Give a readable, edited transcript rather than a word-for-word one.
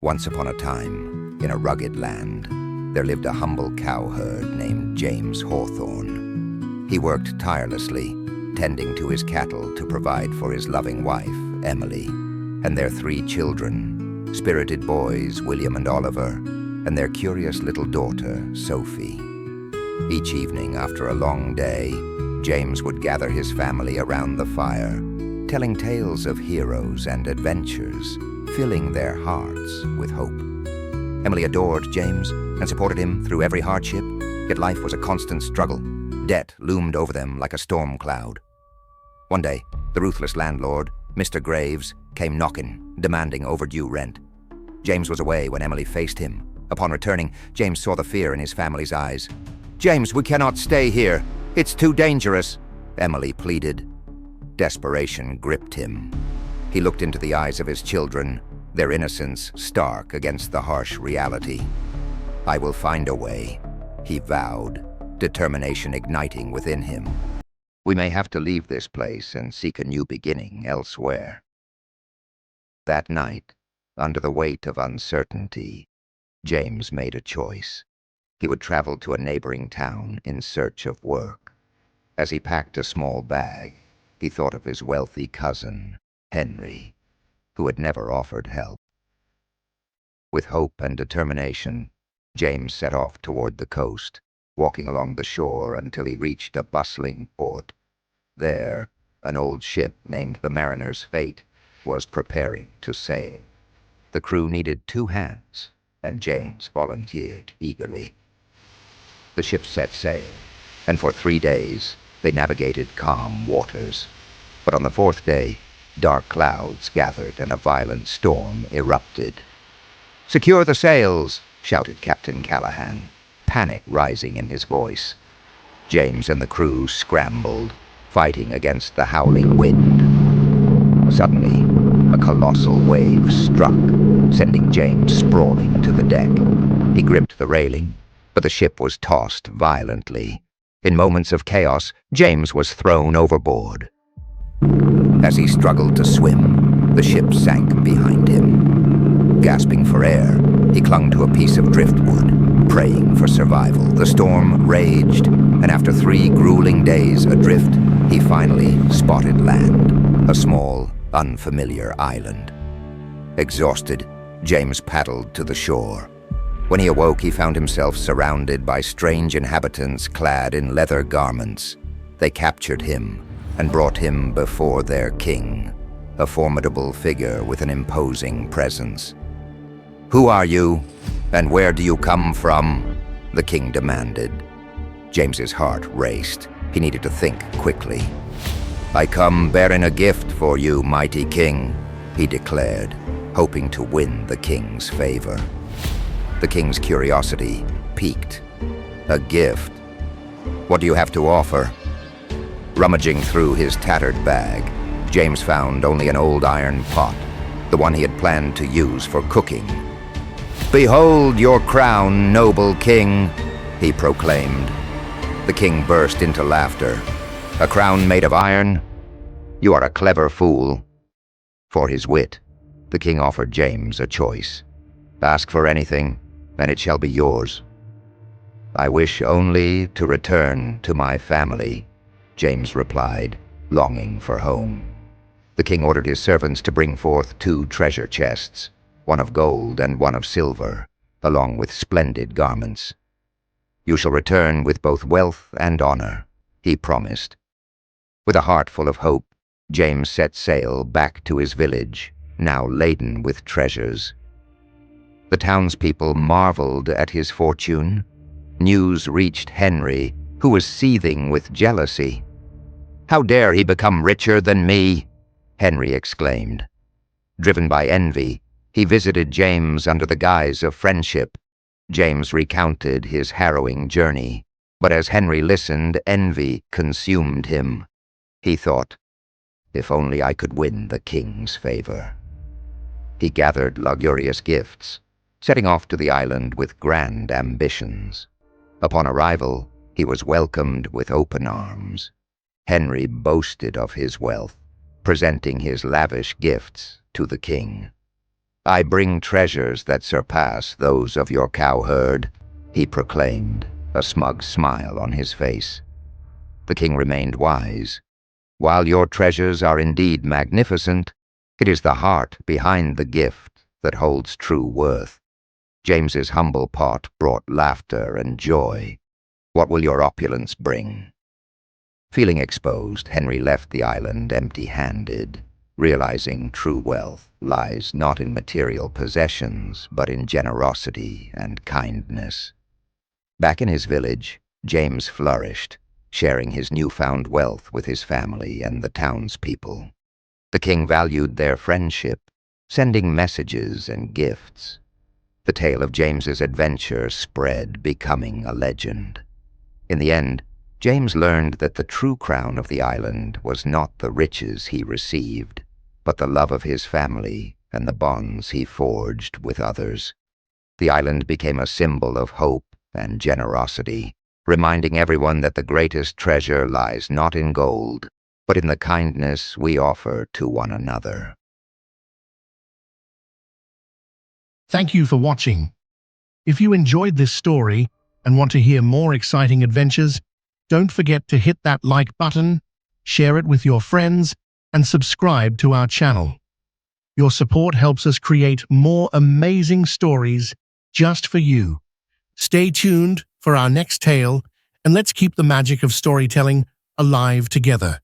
Once upon a time, in a rugged land, there lived a humble cowherd named James Hawthorne. He worked tirelessly, tending to his cattle to provide for his loving wife, Emily, and their 3 children, spirited boys, William and Oliver, and their curious little daughter, Sophie. Each evening after a long day, James would gather his family around the fire, telling tales of heroes and adventures, filling their hearts with hope. Emily adored James and supported him through every hardship, yet life was a constant struggle. Debt loomed over them like a storm cloud. One day, the ruthless landlord, Mr. Graves, came knocking, demanding overdue rent. James was away when Emily faced him. Upon returning, James saw the fear in his family's eyes. "James, we cannot stay here. It's too dangerous," Emily pleaded. Desperation gripped him. He looked into the eyes of his children, their innocence stark against the harsh reality. "I will find a way," he vowed, determination igniting within him. "We may have to leave this place and seek a new beginning elsewhere." That night, under the weight of uncertainty, James made a choice. He would travel to a neighboring town in search of work. As he packed a small bag, he thought of his wealthy cousin, Henry, who had never offered help. With hope and determination, James set off toward the coast, walking along the shore until he reached a bustling port. There, an old ship named the Mariner's Fate was preparing to sail. The crew needed 2 hands, and James volunteered eagerly. The ship set sail, and for 3 days they navigated calm waters. But on the 4th day, dark clouds gathered and a violent storm erupted. "Secure the sails!" shouted Captain Callahan, panic rising in his voice. James and the crew scrambled, fighting against the howling wind. Suddenly, a colossal wave struck, sending James sprawling to the deck. He gripped the railing, but the ship was tossed violently. In moments of chaos, James was thrown overboard. As he struggled to swim, the ship sank behind him. Gasping for air, he clung to a piece of driftwood, praying for survival. The storm raged, and after 3 grueling days adrift, he finally spotted land, a small, unfamiliar island. Exhausted, James paddled to the shore. When he awoke, he found himself surrounded by strange inhabitants clad in leather garments. They captured him and brought him before their king, a formidable figure with an imposing presence. "Who are you, and where do you come from?" the king demanded. James's heart raced. He needed to think quickly. "I come bearing a gift for you, mighty king," he declared, hoping to win the king's favor. The king's curiosity piqued. "A gift? What do you have to offer?" Rummaging through his tattered bag, James found only an old iron pot, the one he had planned to use for cooking. "Behold your crown, noble king," he proclaimed. The king burst into laughter. "A crown made of iron? You are a clever fool." For his wit, the king offered James a choice. "Ask for anything, and it shall be yours." "I wish only to return to my family," James replied, longing for home. The king ordered his servants to bring forth 2 treasure chests, one of gold and one of silver, along with splendid garments. "You shall return with both wealth and honor," he promised. With a heart full of hope, James set sail back to his village, now laden with treasures. The townspeople marveled at his fortune. News reached Henry, who was seething with jealousy. "How dare he become richer than me?" Henry exclaimed. Driven by envy, he visited James under the guise of friendship. James recounted his harrowing journey, but as Henry listened, envy consumed him. He thought, "If only I could win the king's favor." He gathered luxurious gifts, setting off to the island with grand ambitions. Upon arrival, he was welcomed with open arms. Henry boasted of his wealth, presenting his lavish gifts to the king. "I bring treasures that surpass those of your cowherd," he proclaimed, a smug smile on his face. The king remained wise. "While your treasures are indeed magnificent, it is the heart behind the gift that holds true worth." James's humble pot brought laughter and joy. "What will your opulence bring?" Feeling exposed, Henry left the island empty-handed, realizing true wealth lies not in material possessions, but in generosity and kindness. Back in his village, James flourished, sharing his newfound wealth with his family and the townspeople. The king valued their friendship, sending messages and gifts. The tale of James's adventure spread, becoming a legend. In the end, James learned that the true crown of the island was not the riches he received, but the love of his family and the bonds he forged with others. The island became a symbol of hope and generosity, reminding everyone that the greatest treasure lies not in gold, but in the kindness we offer to one another. Thank you for watching. If you enjoyed this story and want to hear more exciting adventures, don't forget to hit that like button, share it with your friends, and subscribe to our channel. Your support helps us create more amazing stories just for you. Stay tuned for our next tale, and let's keep the magic of storytelling alive together.